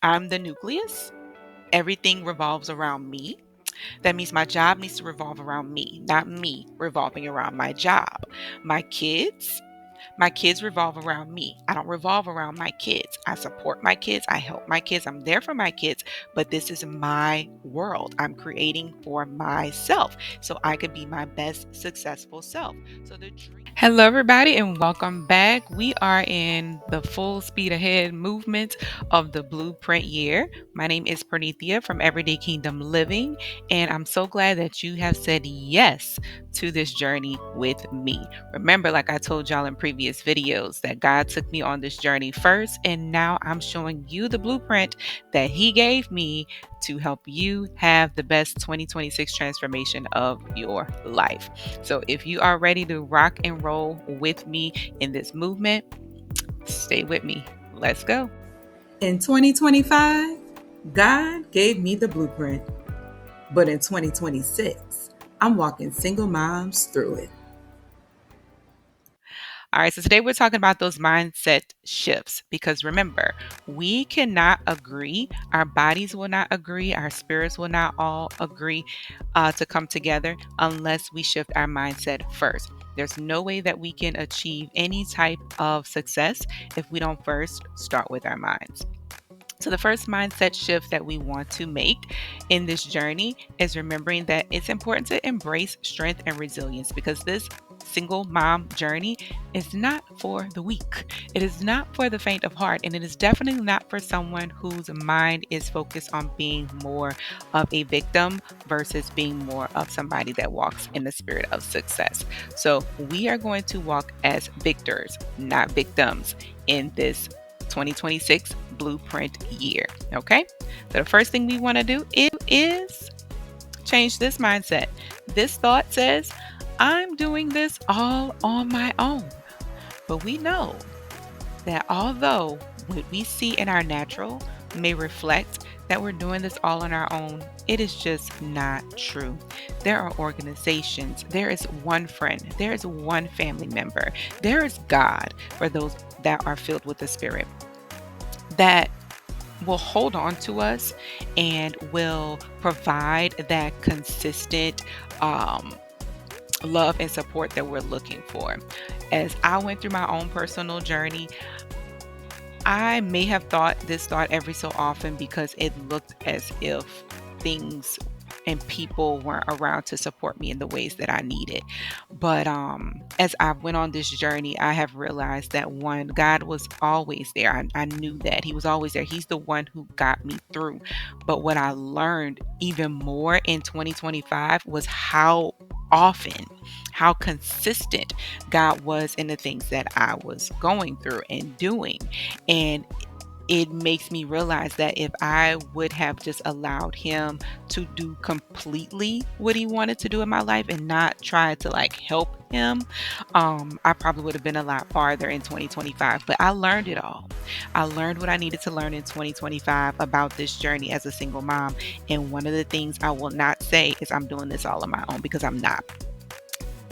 I'm the nucleus. Everything revolves around me. That means my job needs to revolve around me, not me revolving around my job. My kids, my kids revolve around me. I don't revolve around my kids. I support my kids. I help my kids. I'm there for my kids. But this is my world. I'm creating for myself so I could be my best successful self. So the dream. Hello, everybody, and welcome back. We are in the full speed ahead movement of the Blueprint Year. My name is Pranithia from Everyday Kingdom Living, and I'm so glad that you have said yes to this journey with me. Remember, like I told y'all in previous videos, that God took me on this journey first, and now I'm showing you the blueprint that He gave me to help you have the best 2026 transformation of your life. So if you are ready to rock and roll with me in this movement, stay with me. Let's go. In 2025, God gave me the blueprint. But in 2026, I'm walking single moms through it. All right, so today we're talking about those mindset shifts because remember, we cannot agree. Our bodies will not agree. Our spirits will not all agree to come together unless we shift our mindset first. There's no way that we can achieve any type of success if we don't first start with our minds. So, the first mindset shift that we want to make in this journey is remembering that it's important to embrace strength and resilience because this single mom journey is not for the weak. It is not for the faint of heart, and it is definitely not for someone whose mind is focused on being more of a victim versus being more of somebody that walks in the spirit of success. So, we are going to walk as victors, not victims, in this 2026 blueprint year. Okay. So the first thing we want to do is change this mindset. This thought says, I'm doing this all on my own. But we know that although what we see in our natural may reflect that we're doing this all on our own, it is just not true. There are organizations, there is one friend, there is one family member, there is God for those that are filled with the Spirit that will hold on to us and will provide that consistent love and support that we're looking for. As I went through my own personal journey, I may have thought this thought every so often because it looked as if things and people weren't around to support me in the ways that I needed. But as I went on this journey, I have realized that one, God was always there. I knew that He was always there. He's the one who got me through. But what I learned even more in 2025 was how often, how consistent God was in the things that I was going through and doing. And it makes me realize that if I would have just allowed Him to do completely what He wanted to do in my life and not try to like help Him, I probably would have been a lot farther in 2025. But I learned it all. I learned what I needed to learn in 2025 about this journey as a single mom. And one of the things I will not say is I'm doing this all on my own, because I'm not.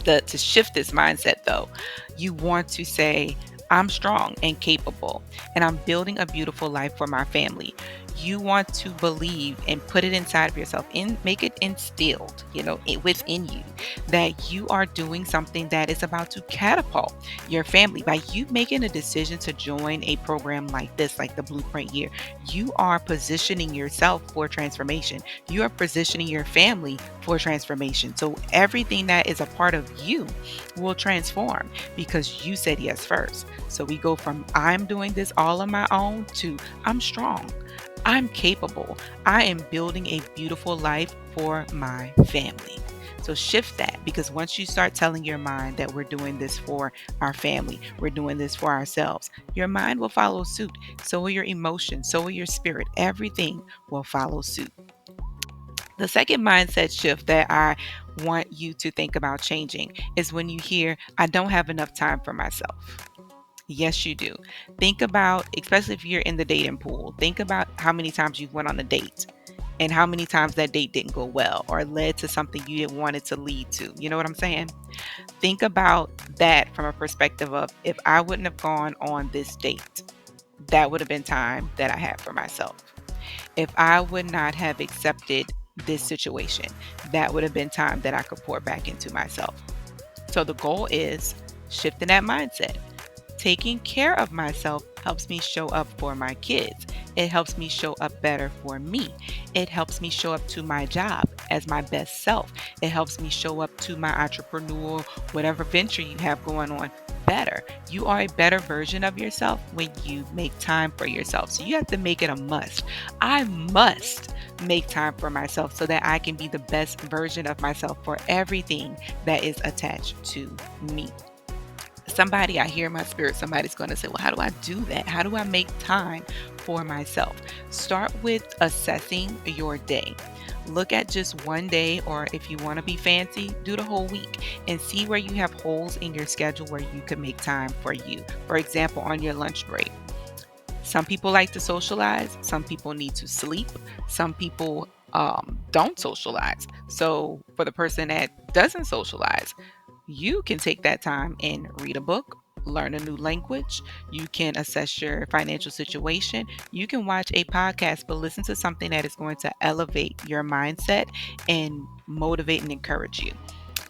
To shift this mindset though, you want to say, I'm strong and capable, and I'm building a beautiful life for my family. You want to believe and put it inside of yourself and make it instilled, within you, that you are doing something that is about to catapult your family. By you making a decision to join a program like this, like the Blueprint Year, you are positioning yourself for transformation. You are positioning your family for transformation. So everything that is a part of you will transform because you said yes first. So we go from I'm doing this all on my own to I'm strong, I'm capable, I am building a beautiful life for my family. So shift that, because once you start telling your mind that we're doing this for our family, we're doing this for ourselves, your mind will follow suit. So will your emotions, so will your spirit. Everything will follow suit. The second mindset shift that I want you to think about changing is when you hear, I don't have enough time for myself. Yes, you do. Think about, especially if you're in the dating pool, think about how many times you went on a date and how many times that date didn't go well or led to something you didn't want it to lead to. You know what I'm saying? Think about that from a perspective of, if I wouldn't have gone on this date, that would have been time that I had for myself. If I would not have accepted this situation, that would have been time that I could pour back into myself. So the goal is shifting that mindset. Taking care of myself helps me show up for my kids. It helps me show up better for me. It helps me show up to my job as my best self. It helps me show up to my entrepreneurial, whatever venture you have going on, better. You are a better version of yourself when you make time for yourself. So you have to make it a must. I must make time for myself so that I can be the best version of myself for everything that is attached to me. Somebody, I hear in my spirit, somebody's going to say, well, how do I do that? How do I make time for myself? Start with assessing your day. Look at just one day, or if you want to be fancy, do the whole week and see where you have holes in your schedule where you can make time for you. For example, on your lunch break. Some people like to socialize. Some people need to sleep. Some people don't socialize. So for the person that doesn't socialize, you can take that time and read a book, learn a new language. You can assess your financial situation. You can watch a podcast, but listen to something that is going to elevate your mindset and motivate and encourage you.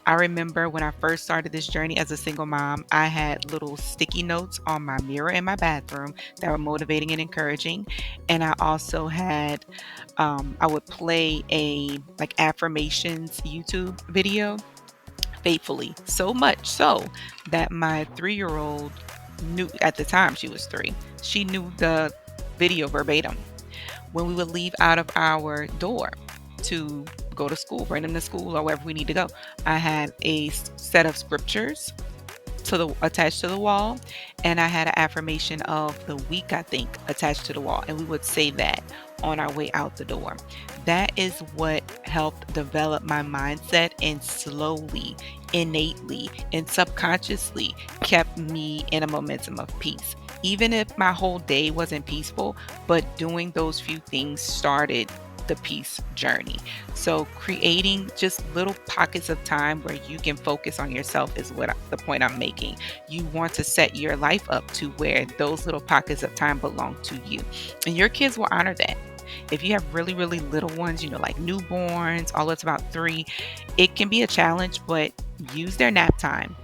I remember when I first started this journey as a single mom, I had little sticky notes on my mirror in my bathroom that were motivating and encouraging. And I also had, I would play a like affirmations YouTube video faithfully, so much so that my 3-year old knew, at the time she was 3, she knew the video verbatim. When we would leave out of our door to go to school, bring them to school or wherever we need to go, I had a set of scriptures attached to the wall, and I had an affirmation of the week, I think, attached to the wall, and we would say that on our way out the door. That is what helped develop my mindset and slowly, innately, and subconsciously kept me in a momentum of peace. Even if my whole day wasn't peaceful, but doing those few things started the peace journey. So creating just little pockets of time where you can focus on yourself is what the point I'm making. You want to set your life up to where those little pockets of time belong to you, and your kids will honor that. If you have really, really little ones, like newborns, all it's about 3, it can be a challenge, but use their nap time.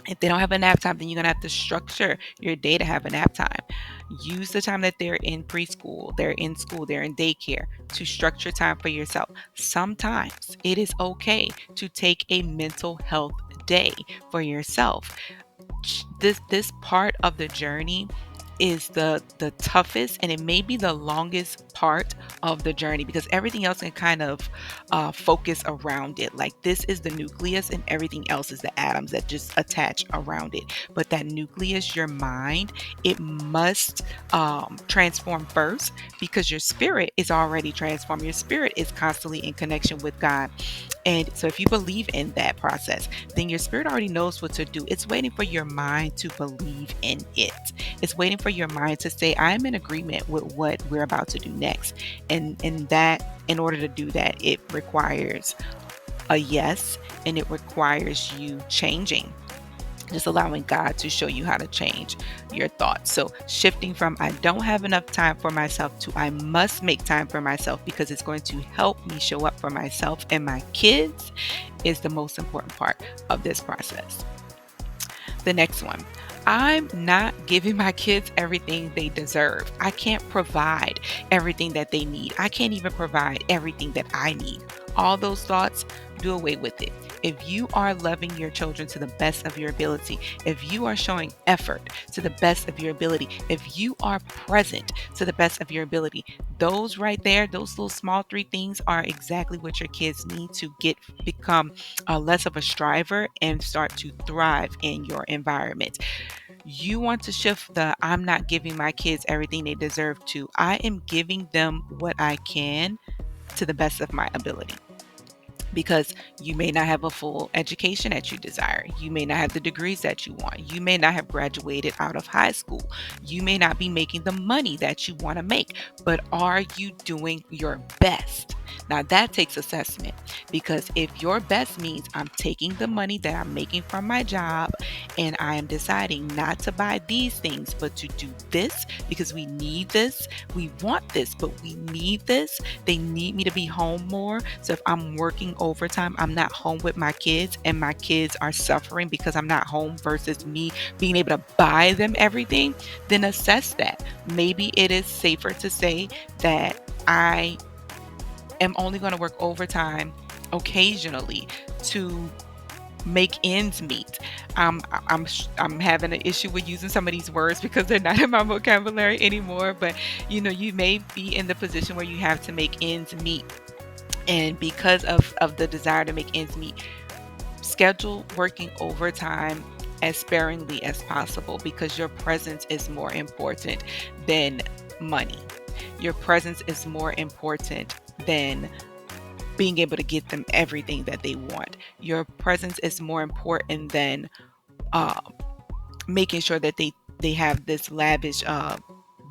If they don't have a nap time, then you're going to have to structure your day to have a nap time. Use the time that they're in preschool, they're in school, they're in daycare to structure time for yourself. Sometimes it is okay to take a mental health day for yourself. This part of the journey is the toughest, and it may be the longest part of the journey because everything else can kind of focus around it. Like, this is the nucleus and everything else is the atoms that just attach around it. But that nucleus, your mind, it must transform first because your spirit is already transformed. Your spirit is constantly in connection with God. And so if you believe in that process, then your spirit already knows what to do. It's waiting for your mind to believe in it. It's waiting for your mind to say, I'm in agreement with what we're about to do next. And that, in order to do that, it requires a yes, and it requires you changing. Just allowing God to show you how to change your thoughts. So shifting from I don't have enough time for myself to I must make time for myself because it's going to help me show up for myself and my kids is the most important part of this process. The next one. I'm not giving my kids everything they deserve. I can't provide everything that they need. I can't even provide everything that I need. All those thoughts, do away with it. If you are loving your children to the best of your ability, if you are showing effort to the best of your ability, if you are present to the best of your ability, those right there, those little small 3 things are exactly what your kids need to become less of a striver and start to thrive in your environment. You want to shift the I'm not giving my kids everything they deserve to I am giving them what I can to the best of my ability. Because you may not have a full education that you desire. You may not have the degrees that you want. You may not have graduated out of high school. You may not be making the money that you want to make. But are you doing your best? Now that takes assessment, because if your best means I'm taking the money that I'm making from my job and I am deciding not to buy these things, but to do this because we need this, we want this, but we need this. They need me to be home more. So if I'm working overtime, I'm not home with my kids and my kids are suffering because I'm not home versus me being able to buy them everything, then assess that. Maybe it is safer to say that I am only going to work overtime occasionally to make ends meet. I'm having an issue with using some of these words because they're not in my vocabulary anymore. But you may be in the position where you have to make ends meet, and because of the desire to make ends meet, schedule working overtime as sparingly as possible, because your presence is more important than money. Your presence is more important than being able to get them everything that they want. Your presence is more important than uh, making sure that they have this lavish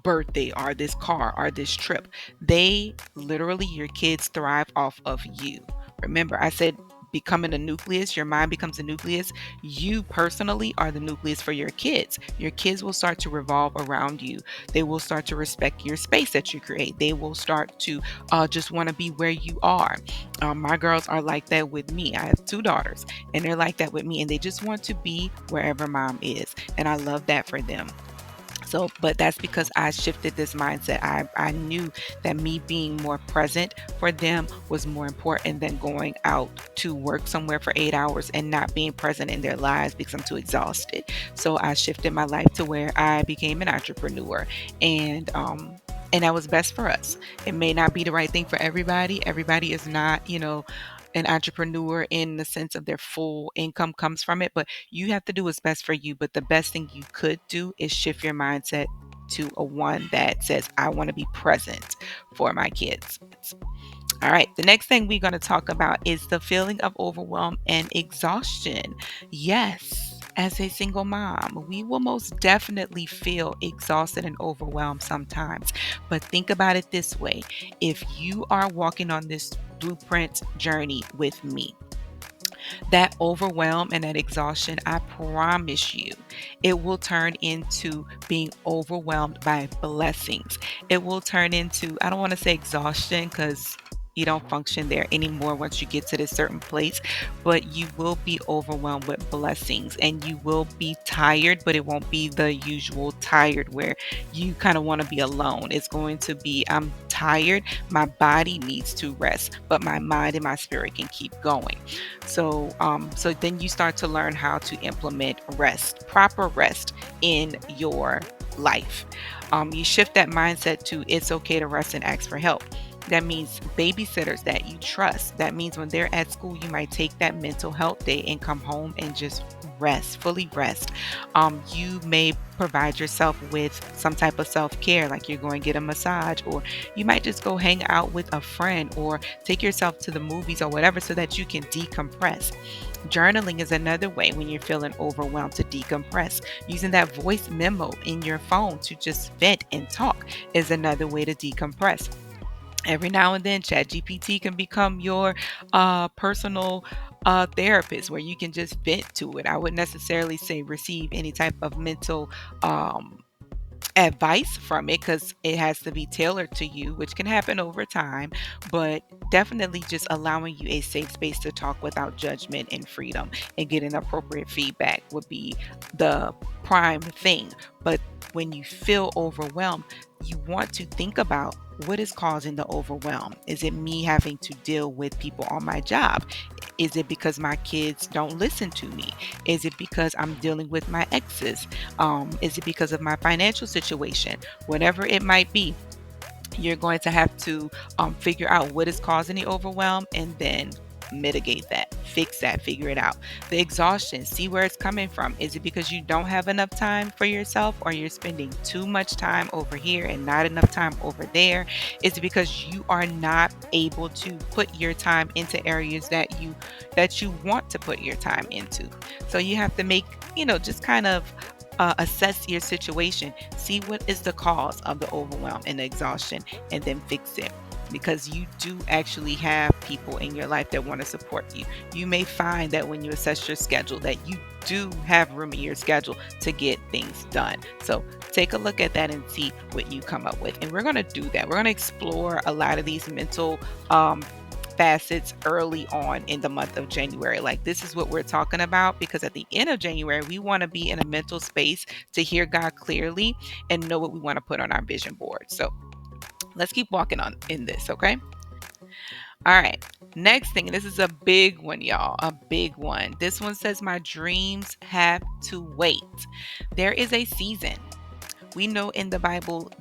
birthday or this car or this trip. They literally, your kids thrive off of you. Remember, I said becoming a nucleus, your mind becomes a nucleus. You personally are the nucleus for your kids. Your kids will start to revolve around you. They will start to respect your space that you create. They will start to just want to be where you are. My girls are like that with me. I have two daughters and they're like that with me, and they just want to be wherever mom is. And I love that for them. So, but that's because I shifted this mindset. I knew that me being more present for them was more important than going out to work somewhere for 8 hours and not being present in their lives because I'm too exhausted. So I shifted my life to where I became an entrepreneur, and that was best for us. It may not be the right thing for everybody. Everybody is not, an entrepreneur in the sense of their full income comes from it, but you have to do what's best for you. But the best thing you could do is shift your mindset to a one that says, I want to be present for my kids. All right, the next thing we're going to talk about is the feeling of overwhelm and exhaustion. Yes, as a single mom, we will most definitely feel exhausted and overwhelmed sometimes. But think about it this way: if you are walking on this blueprint journey with me, that overwhelm and that exhaustion, I promise you, it will turn into being overwhelmed by blessings. It will turn into, I don't want to say exhaustion because you don't function there anymore once you get to this certain place, but you will be overwhelmed with blessings, and you will be tired, but it won't be the usual tired where you kind of want to be alone. It's going to be, I'm tired, my body needs to rest, but my mind and my spirit can keep going. So then you start to learn how to implement rest, proper rest in your life. You shift that mindset to it's okay to rest and ask for help. That means babysitters that you trust. That means when they're at school, you might take that mental health day and come home and just rest, fully rest. You may provide yourself with some type of self-care, like you're going to get a massage, or you might just go hang out with a friend or take yourself to the movies or whatever so that you can decompress. Journaling is another way when you're feeling overwhelmed to decompress. Using that voice memo in your phone to just vent and talk is another way to decompress. Every now and then, ChatGPT can become your personal therapist where you can just vent to it. I wouldn't necessarily say receive any type of mental advice from it, because it has to be tailored to you, which can happen over time, but definitely just allowing you a safe space to talk without judgment and freedom and getting appropriate feedback would be the prime thing. But when you feel overwhelmed, you want to think about what is causing the overwhelm. Is it me having to deal with people on my job? Is it because my kids don't listen to me? Is it because I'm dealing with my exes? Is it because of my financial situation? Whatever it might be, you're going to have to figure out what is causing the overwhelm and then mitigate that, fix that, figure it out. The exhaustion, see where it's coming from. Is it because you don't have enough time for yourself, or you're spending too much time over here and not enough time over there? Is it because you are not able to put your time into areas that you want to put your time into? So you have to make, just kind of assess your situation, see what is the cause of the overwhelm and the exhaustion, and then fix it. because you do actually have people in your life that want to support you. You may find that when you assess your schedule that you do have room in your schedule to get things done. So take a look at that and see what you come up with. And we're going to do that. We're going to explore a lot of these mental facets early on in the month of January. Like, this is what we're talking about, because at the end of January, we want to be in a mental space to hear God clearly and know what we want to put on our vision board. So let's keep walking on in this, okay? All right. Next thing, this is a big one, y'all. A big one. This one says, my dreams have to wait. There is a season. We know in the Bible,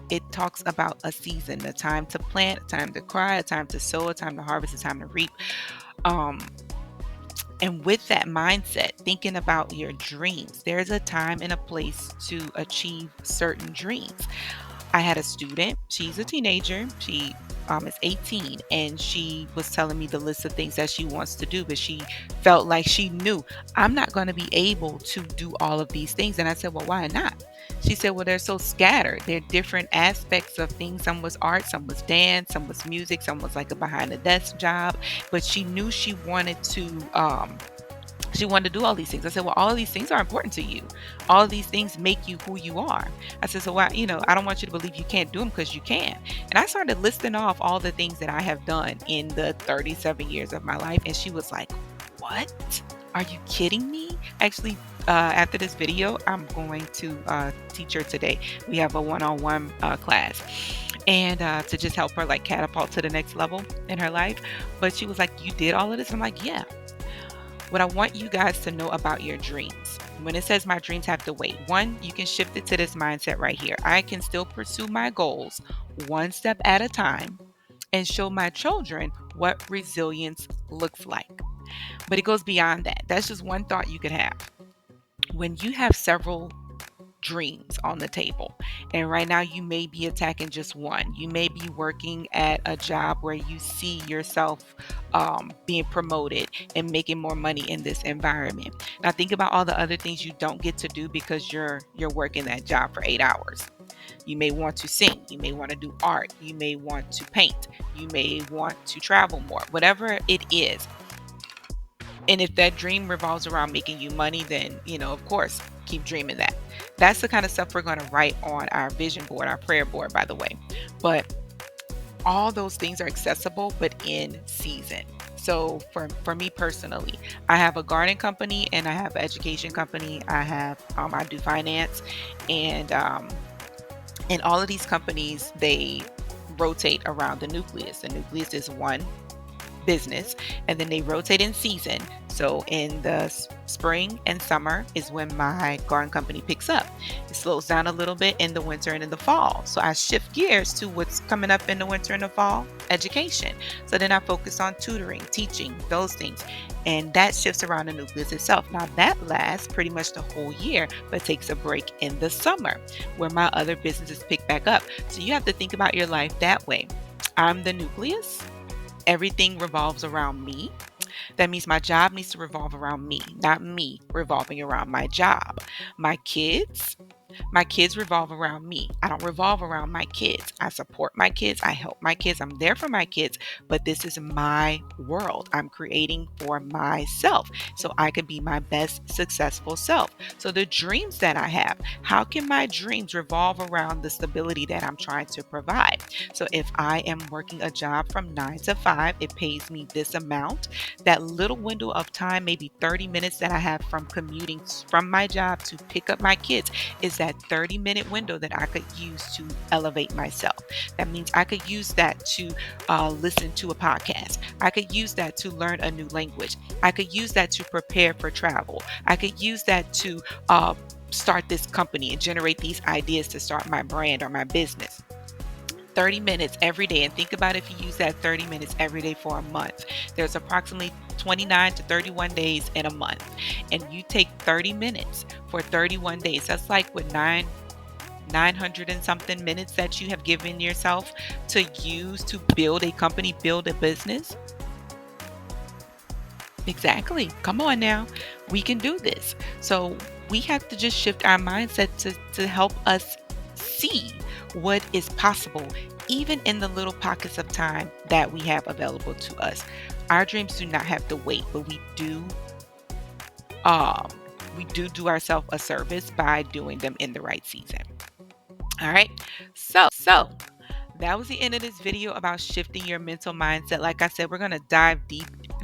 it talks about a season, a time to plant, a time to cry, a time to sow, a time to harvest, a time to reap. And with that mindset, thinking about your dreams, there's a time and a place to achieve certain dreams. I had a student, she's a teenager, she is 18, and she was telling me the list of things that she wants to do, but she felt like she knew, I'm not going to be able to do all of these things. And I said, well, why not? She said, well, they're so scattered. They're different aspects of things. Some was art, some was dance, some was music, some was like a behind the desk job. But she knew she wanted to do all these things. I said, well, all of these things are important to you. All of these things make you who you are. I said, so why, I don't want you to believe you can't do them, because you can. And I started listing off all the things that I have done in the 37 years of my life. And she was like, what? Are you kidding me? Actually, after this video, I'm going to teach her today. We have a one-on-one class, and to just help her like catapult to the next level in her life. But she was like, you did all of this? I'm like, yeah. What I want you guys to know about your dreams, when it says my dreams have to wait, one, you can shift it to this mindset right here. I can still pursue my goals one step at a time and show my children what resilience looks like. But it goes beyond that. That's just one thought you could have. When you have several dreams on the table, and right now you may be attacking just one. You may be working at a job where you see yourself being promoted and making more money in this environment. Now think about all the other things you don't get to do because you're working that job for 8 hours. You may want to sing, you may want to do art, you may want to paint, you may want to travel more, whatever it is. And if that dream revolves around making you money, then, of course, keep dreaming that. That's the kind of stuff we're going to write on our vision board, our prayer board, by the way. But all those things are accessible, but in season. So for me personally, I have a garden company and I have an education company. I do finance, and all of these companies, they rotate around the nucleus. The nucleus is one business, and then they rotate in season. So in the spring and summer is when my garden company picks up. It slows down a little bit in the winter and in the fall. So I shift gears to what's coming up in the winter and the fall, education. So then I focus on tutoring, teaching, those things. And that shifts around the nucleus itself. Now that lasts pretty much the whole year, but takes a break in the summer where my other businesses pick back up. So you have to think about your life that way. I'm the nucleus. Everything revolves around me. That means my job needs to revolve around me, not me revolving around my job. My kids revolve around me. I don't revolve around my kids. I support my kids. I help my kids. I'm there for my kids, but this is my world. I'm creating for myself so I can be my best successful self. So the dreams that I have, how can my dreams revolve around the stability that I'm trying to provide? So if I am working a job from 9 to 5, it pays me this amount. That little window of time, maybe 30 minutes that I have from commuting from my job to pick up my kids, is that 30-minute window that I could use to elevate myself. That means I could use that to listen to a podcast. I could use that to learn a new language. I could use that to prepare for travel. I could use that to start this company and generate these ideas to start my brand or my business. 30 minutes every day. And think about if you use that 30 minutes every day for a month. There's approximately 29 to 31 days in a month. And you take 30 minutes for 31 days. That's like with 900 and something minutes that you have given yourself to use to build a company, build a business. Exactly. Come on now. We can do this. So we have to just shift our mindset to help us see what is possible even in the little pockets of time that we have available to us. Our dreams do not have to wait, but um we do ourselves a service by doing them in the right season. All right. So that was the end of this video about shifting your mental mindset. Like I said, we're going to dive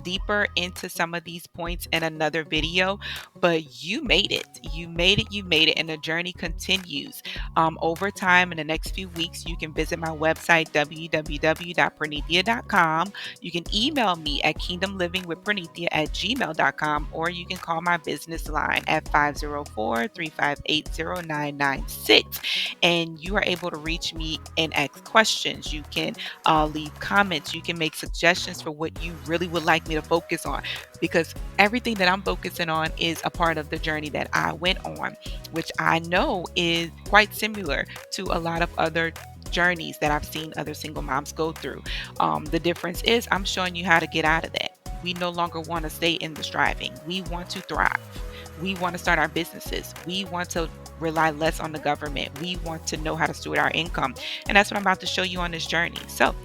deeper into some of these points in another video, but you made it. You made it, and the journey continues. Over time, in the next few weeks, you can visit my website, www.pranithia.com. You can email me at kingdomlivingwithpranithia@gmail.com, or you can call my business line at 504-358-0996, and you are able to reach me and ask questions. You can leave comments. You can make suggestions for what you really would like me to focus on, because everything that I'm focusing on is a part of the journey that I went on, which I know is quite similar to a lot of other journeys that I've seen other single moms go through. The difference is I'm showing you how to get out of that. We no longer want to stay in the striving. We want to thrive. We want to start our businesses. We want to rely less on the government. We want to know how to steward our income. And that's what I'm about to show you on this journey. So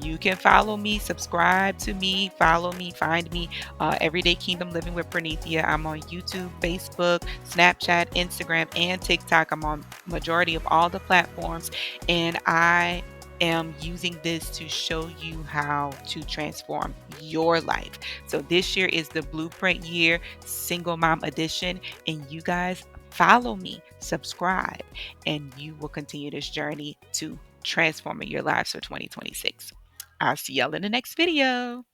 you can follow me, subscribe to me, follow me, find me, Everyday Kingdom Living with Pranithia. I'm on YouTube, Facebook, Snapchat, Instagram, and TikTok. I'm on majority of all the platforms, and I am using this to show you how to transform your life. So this year is the blueprint year, single mom edition, and you guys follow me, subscribe, and you will continue this journey to transforming your lives for 2026. I'll see y'all in the next video.